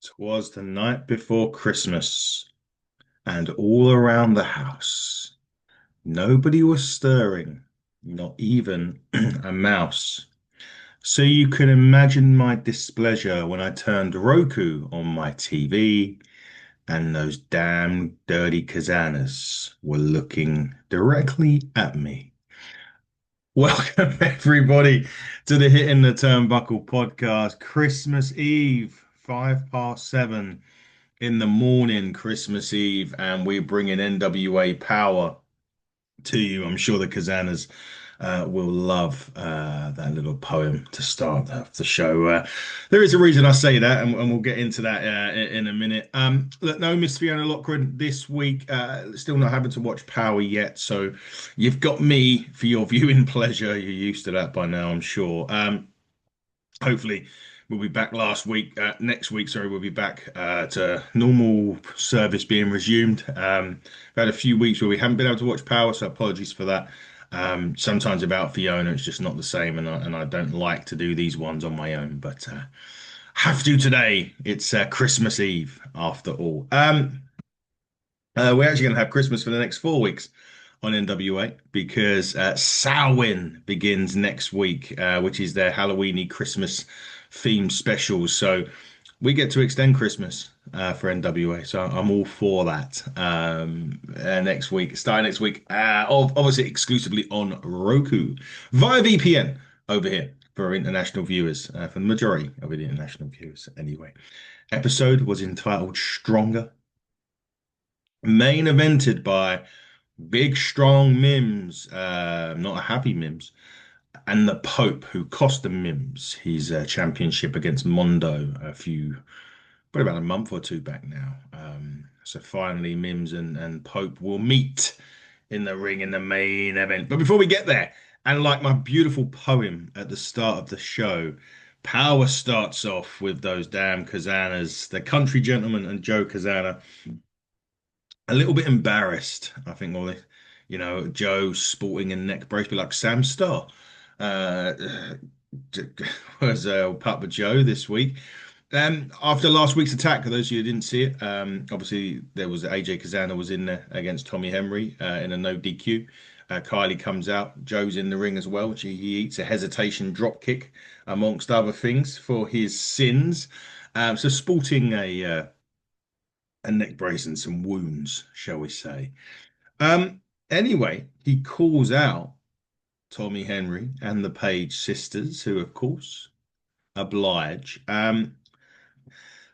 'Twas the night before Christmas, and all around the house, nobody was stirring, not even a mouse. So you can imagine my displeasure when I turned Roku on my TV and those damn dirty Kazanas were looking directly at me. Welcome, everybody, to the Hitting the Turnbuckle podcast. Christmas Eve, 7:05 in the morning, Christmas Eve, and we're bringing NWA Powerr to you. I'm sure the Kazanas will love that little poem to start the show. There is a reason I say that, and we'll get into that in a minute. Look, no Miss Fiona Lockwood this week. Still not having to watch Power yet, so you've got me for your viewing pleasure. You're used to that by now, I'm sure. Hopefully, we'll be back next week, sorry, we'll be back to normal service being resumed. We've had a few weeks where we haven't been able to watch Power, so apologies for that. Sometimes about Fiona, it's just not the same, and I don't like to do these ones on my own, but have to today. It's Christmas Eve after all. We're actually going to have Christmas for the next 4 weeks on NWA because Samhain begins next week, which is their Halloweeny Christmas themed specials. So we get to extend Christmas for NWA. So I'm all for that. Next week, starting next week, obviously exclusively on Roku via VPN over here for international viewers, for the majority of the international viewers anyway. Episode was entitled Stronger, main evented by big, strong Mims, not a happy Mims, and the Pope, who cost the Mims his championship against Mondo probably about a month or two back now. So finally, Mims and Pope will meet in the ring in the main event. But before we get there, and like my beautiful poem at the start of the show, Power starts off with those damn Kazanas, the country gentleman and Joe Kazana a little bit embarrassed, I think, Ollie. Joe sporting a neck brace, be like Sam Starr. Uh, was Papa Joe this week. After last week's attack, for those of you who didn't see it, obviously there was AJ Kazana was in there against Tommy Henry in a no DQ. Kylie comes out. Joe's in the ring as well. He eats a hesitation drop kick, amongst other things, for his sins. So sporting a neck brace and some wounds, shall we say. Anyway, he calls out Tommy Henry and the Page sisters, who, of course, oblige. A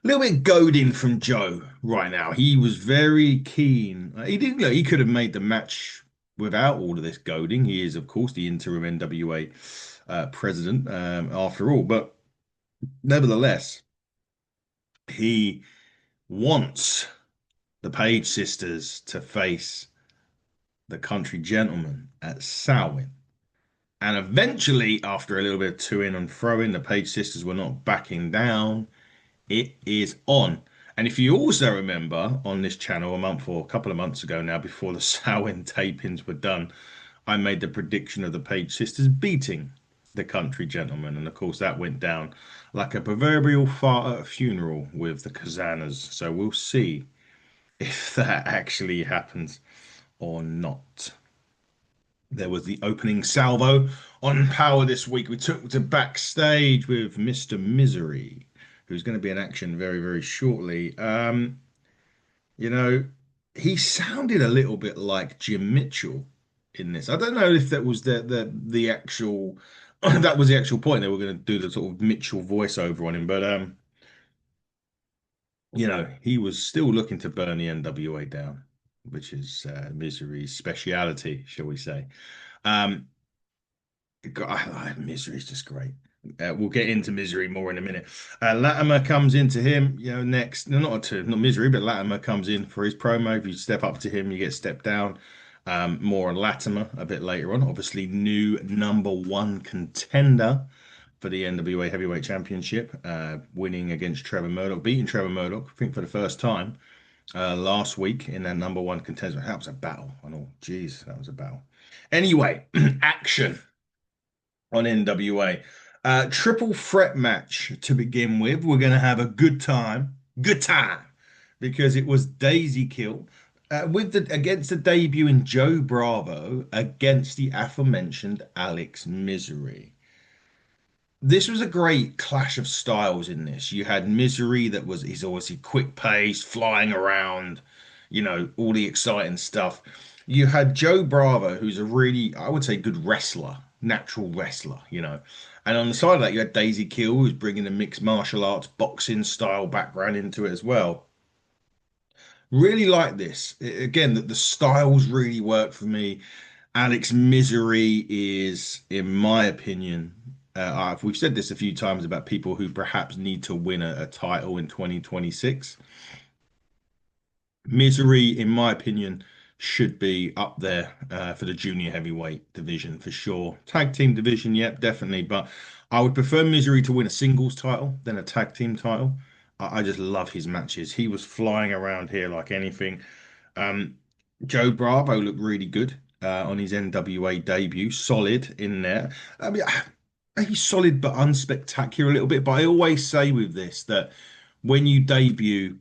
little bit goading from Joe right now. He was very keen. He didn't look, he could have made the match without all of this goading. He is, of course, the interim NWA president, after all. But nevertheless, he wants the Page sisters to face the country gentleman at Samhain. And eventually, after a little bit of to-in and throw-in, the Page sisters were not backing down. It is on. And if you also remember on this channel a couple of months ago now, before the Samhain tapings were done, I made the prediction of the Page sisters beating the country gentleman. And of course, that went down like a proverbial fart at a funeral with the Kazanas. So we'll see if that actually happens or not. There was the opening salvo on Power this week. We took to backstage with Mr. Misery, who's going to be in action very, very shortly. You know, he sounded a little bit like Jim Mitchell in this. I don't know if that was the actual that was the actual point they were going to do the sort of Mitchell voiceover on him, but he was still looking to burn the NWA down, which is Misery's speciality, shall we say. Um, Misery's just great. We'll get into Misery more in a minute. Latimer comes into him, next. No, not Misery, but Latimer comes in for his promo. If you step up to him, you get stepped down. More on Latimer a bit later on. Obviously, new number one contender for the NWA Heavyweight Championship, winning against Trevor Murdoch, beating Trevor Murdoch, I think for the first time last week in that number one contender. That was a battle. I know, geez, that was a battle. Anyway, action on NWA. Triple threat match to begin with. We're going to have a good time Good time because it was Daisy Kill with the against the debut in Joe Bravo against the aforementioned Alex Misery. This was a great clash of styles in this. You had Misery that was he's obviously quick pace, flying around, all the exciting stuff. You had Joe Bravo, who's a really, I would say, good wrestler, natural wrestler. And on the side of that, you had Daisy Kill, who's bringing a mixed martial arts, boxing style background into it as well. Really like this. Again, that the styles really work for me. Alex Misery is, in my opinion, we've said this a few times about people who perhaps need to win a title in 2026. Misery, in my opinion, should be up there for the junior heavyweight division for sure. Tag team division, yep, definitely. But I would prefer Misery to win a singles title than a tag team title. I just love his matches. He was flying around here like anything. Um, Joe Bravo looked really good on his NWA debut, solid in there. I mean, maybe solid but unspectacular a little bit. But I always say with this that when you debut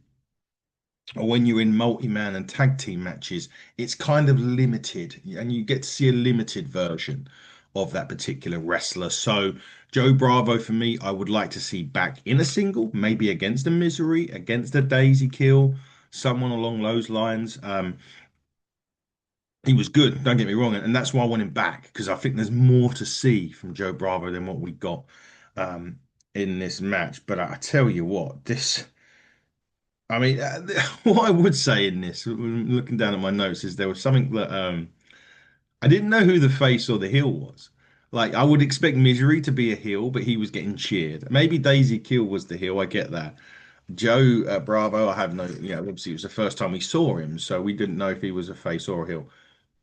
or when you're in multi-man and tag team matches, it's kind of limited, and you get to see a limited version of that particular wrestler. So Joe Bravo for me, I would like to see back in a single, maybe against a Misery, against a Daisy Kill, someone along those lines. He was good, don't get me wrong, and that's why I want him back because I think there's more to see from Joe Bravo than what we got um, in this match. But I tell you what, this. I mean, what I would say in this, looking down at my notes, is there was something that I didn't know who the face or the heel was. Like, I would expect Misery to be a heel, but he was getting cheered. Maybe Daisy Kill was the heel. I get that. Joe Bravo, I have no, obviously it was the first time we saw him, so we didn't know if he was a face or a heel.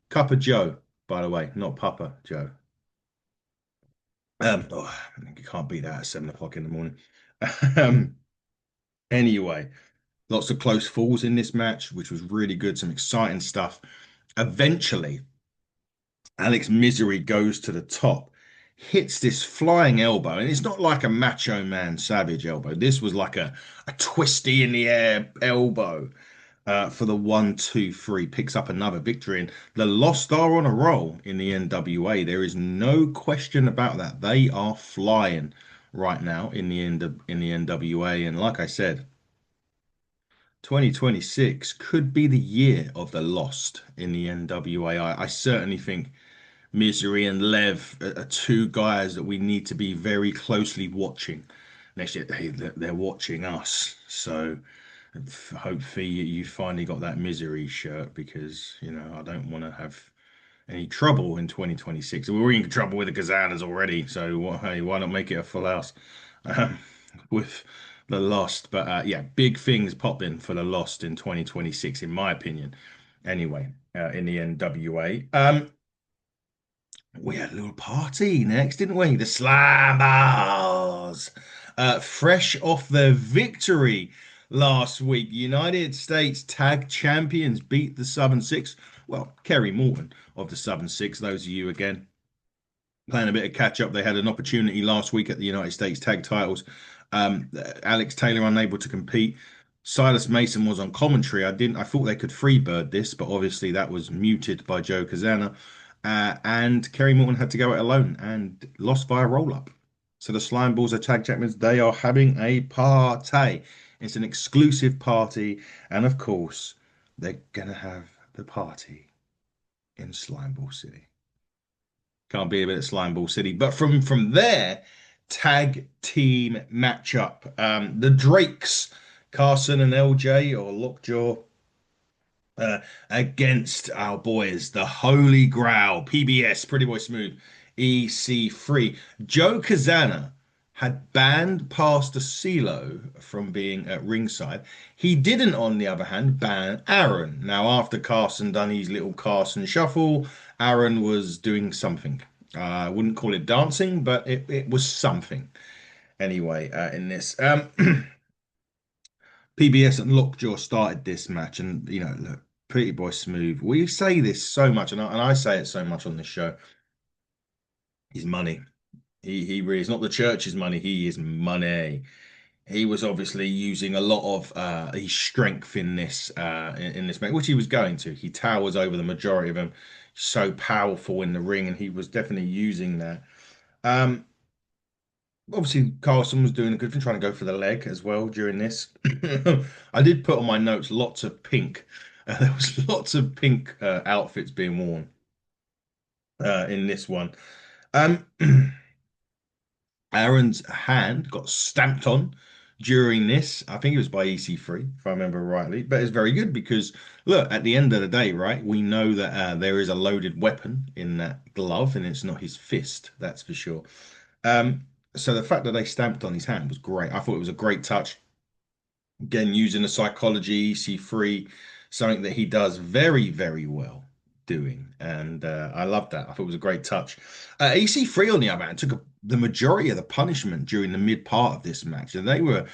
Cup of Joe, by the way, not Papa Joe. You can't beat that at 7 o'clock in the morning. Um, anyway, lots of close falls in this match, which was really good. Some exciting stuff. Eventually, Alex Misery goes to the top, hits this flying elbow, and it's not like a Macho Man Savage elbow. This was like a twisty in the air elbow for the 1, 2, 3. Picks up another victory, and the Lost are on a roll in the NWA. There is no question about that. They are flying right now in the NWA, and like I said, 2026 could be the year of the Lost in the NWA. I certainly think Misery and Lev are two guys that we need to be very closely watching next year. Hey, they're watching us, so hopefully you finally got that Misery shirt because I don't want to have any trouble in 2026. We were in trouble with the Kazanas already, so hey, why not make it a full house um, with the Lost? But yeah, big things popping for the Lost in 2026, in my opinion. Anyway, in the NWA. We had a little party next, didn't we? The Slam Bars. Fresh off their victory last week, United States Tag Champions beat the Southern Six. Well, Kerry Morton of the Southern Six, those of you again playing a bit of catch up. They had an opportunity last week at the United States Tag Titles. Alex Taylor unable to compete. Silas Mason was on commentary. I thought they could freebird this, but obviously that was muted by Joe Kazana. And Kerry Morton had to go it alone and lost via roll up. So the Slime Balls are tag champions. They are having a party. It's an exclusive party. And of course, they're going to have the party in Slime Ball City. Can't be a bit of Slime Ball City. But from there, tag team matchup. The Drakes, Carson and LJ or Lockjaw against our boys, the Holy Grail, PBS, Pretty Boy Smooth, EC3. Joe Kazana had banned Pastor CeeLo from being at ringside. He didn't, on the other hand, ban Aaron. Now, after Carson done his little Carson shuffle, Aaron was doing something. I wouldn't call it dancing, but it was something. Anyway, in this. PBS and Lockjaw started this match, and look, Pretty Boy Smooth. We say this so much, and I say it so much on this show. He's money. He really is not the church's money. He is money. he was obviously using a lot of his strength in this in this match, which he was going to. He towers over the majority of them, so powerful in the ring, and he was definitely using that. Um, Obviously, Carlson was doing a good thing, trying to go for the leg as well during this. I did put on my notes lots of pink. There was lots of pink outfits being worn in this one. Um, Aaron's hand got stamped on during this. I think it was by EC3, if I remember rightly. But it's very good because, look, at the end of the day, right, we know that there is a loaded weapon in that glove, and it's not his fist, that's for sure. Um, so the fact that they stamped on his hand was great. I thought it was a great touch. Again, using the psychology, EC3, something that he does very, very well doing. And I love that. I thought it was a great touch. EC3, on the other hand, took the majority of the punishment during the mid part of this match. And they were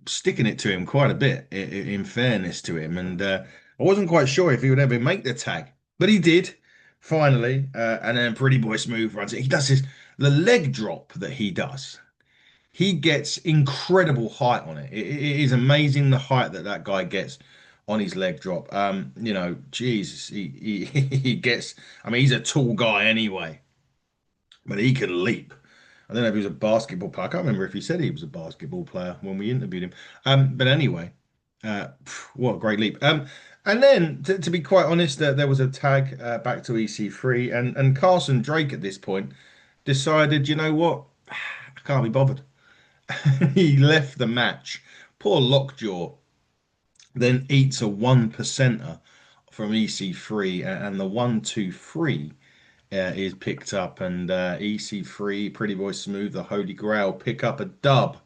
sticking it to him quite a bit, in fairness to him. And I wasn't quite sure if he would ever make the tag, but he did finally. And then Pretty Boy Smooth runs it. He does the leg drop that he does. He gets incredible height on it. It is amazing the height that that guy gets on his leg drop. Jesus, he gets. I mean, he's a tall guy anyway, but he can leap. I don't know if he was a basketball player. I can't remember if he said he was a basketball player when we interviewed him. But anyway, what a great leap. And then to be quite honest, there was a tag back to EC3, and Carson Drake at this point decided, you know what, I can't be bothered. He left the match. Poor Lockjaw then eats a one percenter from EC3, and the 1 2 3 is picked up, and EC3, Pretty Boy Smooth, the Holy Grail pick up a dub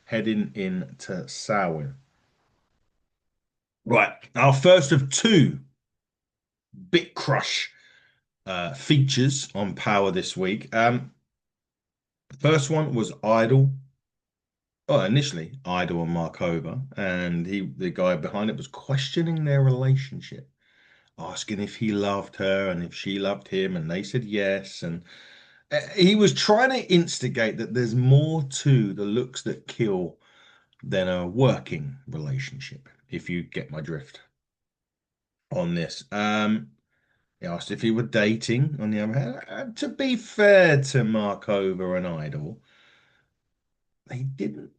heading into Samhain. Right, our first of two Bit Crush features on Power this week. First one was Idol. Oh, initially Idol and Markova, and the guy behind it was questioning their relationship, asking if he loved her and if she loved him, and they said yes. And he was trying to instigate that there's more to the looks that kill than a working relationship, if you get my drift on this. He asked if he were dating, on the other hand. To be fair to Markova and Idol, they didn't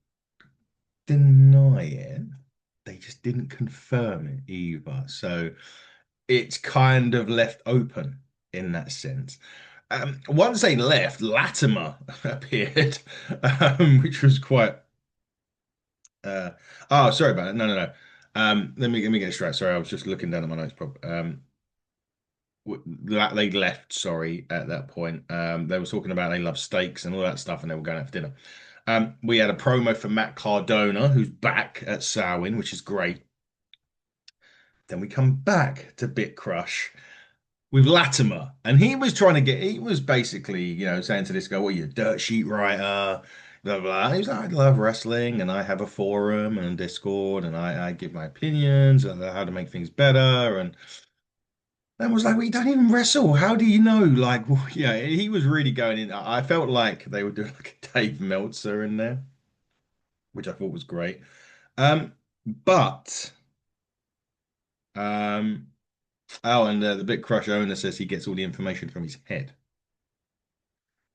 deny it. They just didn't confirm it either. So it's kind of left open in that sense. Once they left, Latimer appeared, which was quite. Uh, oh, sorry about it. No, no, no. Let me get it straight. Sorry, I was just looking down at my notes. They left. Sorry, at that point, they were talking about they love steaks and all that stuff, and they were going out for dinner. We had a promo for Matt Cardona, who's back at Samhain, which is great. Then we come back to Bit Crush with Latimer, and he was basically, saying to this guy, "What are you, a dirt sheet writer?" Blah blah. He was like, "I love wrestling, and I have a forum and Discord, and I give my opinions on how to make things better." And was like, "Well, you don't even wrestle. How do you know?" Like, well, yeah, he was really going in. I felt like they were doing like a Dave Meltzer in there, which I thought was great. But um, oh, and the Bit Crush owner says he gets all the information from his head.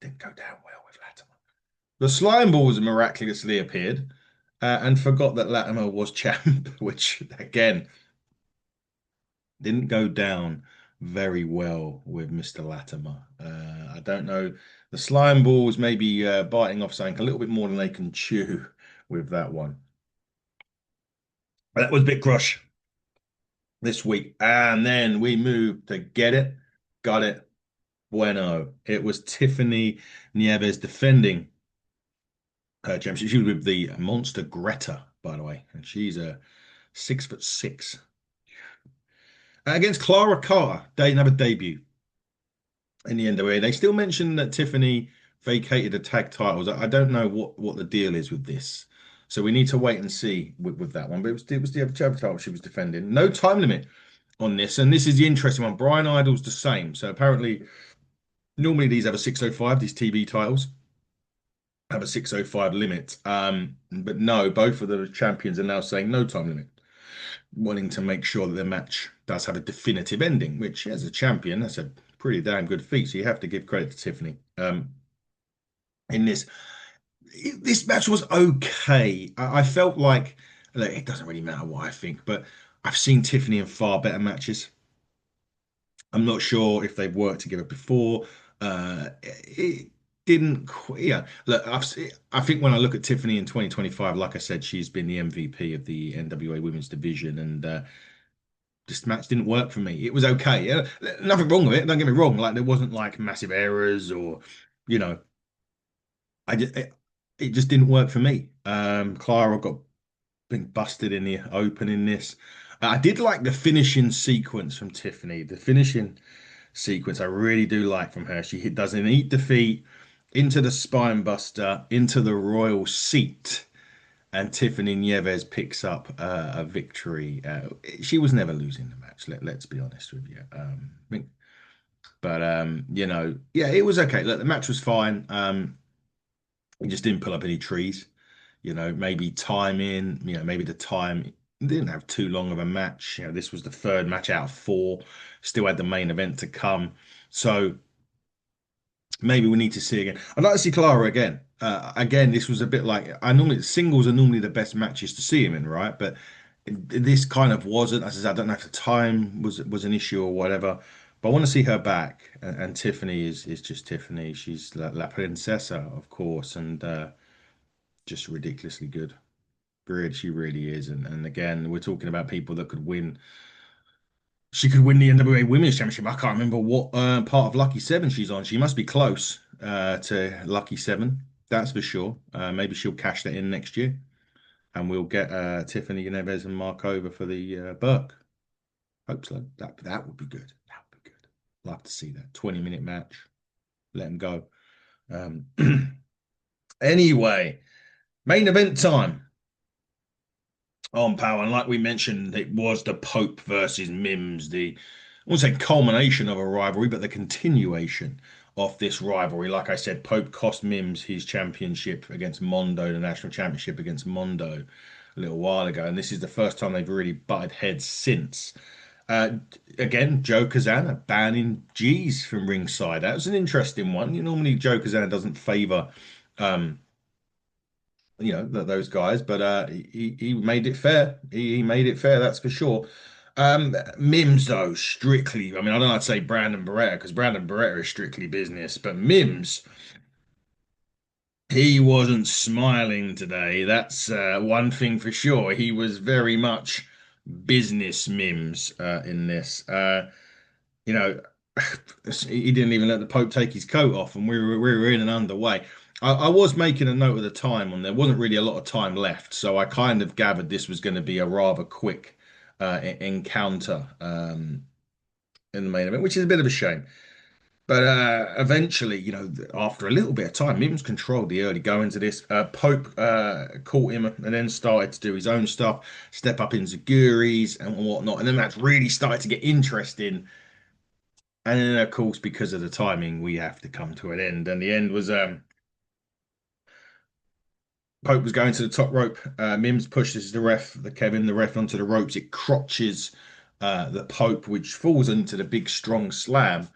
Didn't go down well with Latimer. The slime balls miraculously appeared and forgot that Latimer was champ, which again didn't go down very well with Mr. Latimer. I don't know. The slime balls maybe biting off something a little bit more than they can chew with that one. That was Bit Crush this week. And then we moved to Get It, Got It, Bueno. It was Tiffany Nieves defending her championship. She was with the monster Greta, by the way, and she's a 6'6". Against Clara Carter, another debut in the NWA. They still mention that Tiffany vacated the tag titles. I don't know what the deal is with this. So we need to wait and see with that one. But it was the other title she was defending. No time limit on this. And this is the interesting one. Brian Idol's the same. So apparently, normally these have a 605, these TV titles. have a 6:05 limit. But no, both of the champions are now saying no time limit, wanting to make sure that their match does have a definitive ending, which as a champion, that's a pretty damn good feat. So you have to give credit to Tiffany. In this match was okay. I felt like, look, it doesn't really matter what I think, but I've seen Tiffany in far better matches. I'm not sure if they've worked together before. It didn't. Yeah, look, I think when I look at Tiffany in 2025, like I said, she's been the MVP of the NWA Women's Division, and this match didn't work for me. It was okay. Yeah, nothing wrong with it. Don't get me wrong. Like there wasn't like massive errors or, you know, I just it just didn't work for me. Clara got been busted in the open in this. I did like the finishing sequence from Tiffany. The finishing sequence I really do like from her. Does an eat defeat into the spine buster, into the royal seat, and Tiffany Nieves picks up a victory. She was never losing the match. Let's be honest with you. But yeah, it was okay. Look, the match was fine. He just didn't pull up any trees. Maybe timing. Maybe the time didn't have too long of a match. This was the third match out of four. Still had the main event to come. So maybe we need to see again. I'd like to see Clara again. Again, this was a bit like I normally singles are normally the best matches to see him in, right? But this kind of wasn't. As I said, I don't know if the time was an issue or whatever. But I want to see her back. And Tiffany is just Tiffany. She's La Princesa, of course, and just ridiculously good. Really, she really is. And again, we're talking about people that could win. She could win the NWA Women's Championship. I can't remember what part of Lucky Seven she's on. She must be close to Lucky Seven. That's for sure. Maybe she'll cash that in next year, and we'll get Tiffany Neves and Mark over for the Burke. Hope so. That would be good. That would be good. Love to see that 20-minute match. Let them go. Um, anyway, main event time on Power. And like we mentioned, it was the Pope versus Mims, I won't say culmination of a rivalry, but the continuation of this rivalry. Like I said, Pope cost Mims his championship against Mondo, the national championship against Mondo a little while ago. And this is the first time they've really butted heads since. Uh, Again, Joe Kazana banning G's from ringside. That was an interesting one. Normally Joe Kazana doesn't favor um, those guys, but he made it fair. He made it fair, that's for sure. Mims though, strictly. I mean, I don't know. I'd say Brandon Beretta because Brandon Beretta is strictly business, but Mims, he wasn't smiling today. That's one thing for sure. He was very much business Mims in this. You know, he didn't even let the Pope take his coat off, and we were in and underway. I was making a note of the time, and there wasn't really a lot of time left, so I kind of gathered this was going to be a rather quick encounter in the main event, which is a bit of a shame. But eventually, after a little bit of time, Mims controlled the early goings of this. Pope caught him and then started to do his own stuff, step up in Zaguris and whatnot, and then that's really started to get interesting. And then, of course, because of the timing, we have to come to an end. And the end was Pope was going to the top rope. Mims pushes the ref onto the ropes. It crotches the Pope, which falls into the big strong slam.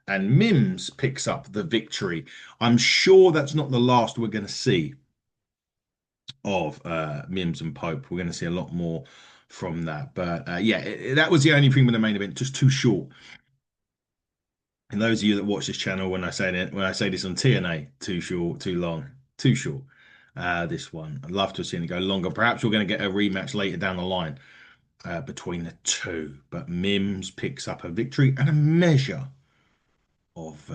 And Mims picks up the victory. I'm sure that's not the last we're going to see of Mims and Pope. We're going to see a lot more from that. But yeah, that was the only thing with the main event, just too short. And those of you that watch this channel, when I say this on TNA, too short, too long, too short. This one, I'd love to have seen it go longer. Perhaps we're going to get a rematch later down the line between the two. But Mims picks up a victory and a measure of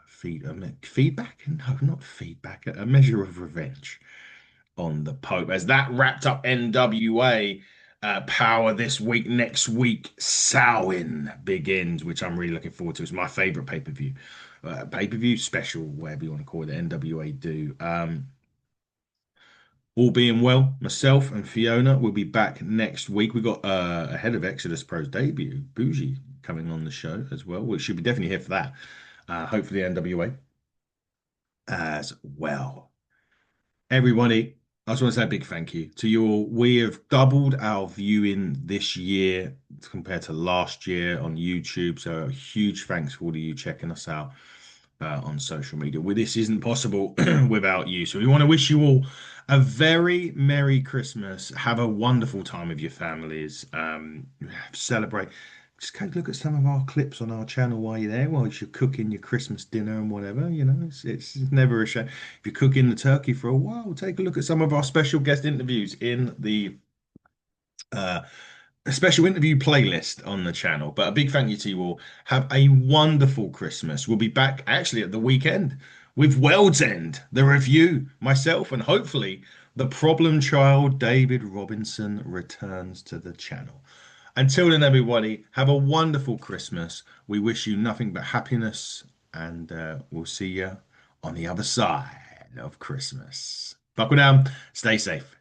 feedback. No, not feedback. A measure of revenge on the Pope. As that wrapped up NWA Power this week. Next week, Samhain begins, which I'm really looking forward to. It's my favorite pay-per-view. Pay-per-view special, whatever you want to call it, NWA do. All being well, myself and Fiona will be back next week. We've got ahead of Exodus Pro's debut, Bougie, coming on the show as well, which should be definitely here for that. Hopefully NWA as well. Everybody, I just want to say a big thank you to you all. We have doubled our viewing this year compared to last year on YouTube. So a huge thanks for all of you checking us out on social media. Well, this isn't possible without you. So we want to wish you all a very Merry Christmas. Have a wonderful time with your families. Celebrate. Just go look at some of our clips on our channel while you're there, while you're cooking your Christmas dinner and whatever. It's never a shame. If you're cooking the turkey for a while, take a look at some of our special guest interviews in the uh, a special interview playlist on the channel. But a big thank you to you all. Have a wonderful Christmas. We'll be back actually at the weekend with World's End, the review. Myself and hopefully the problem child David Robinson returns to the channel. Until then, everybody, have a wonderful Christmas. We wish you nothing but happiness, and we'll see you on the other side of Christmas. Buckle down, stay safe.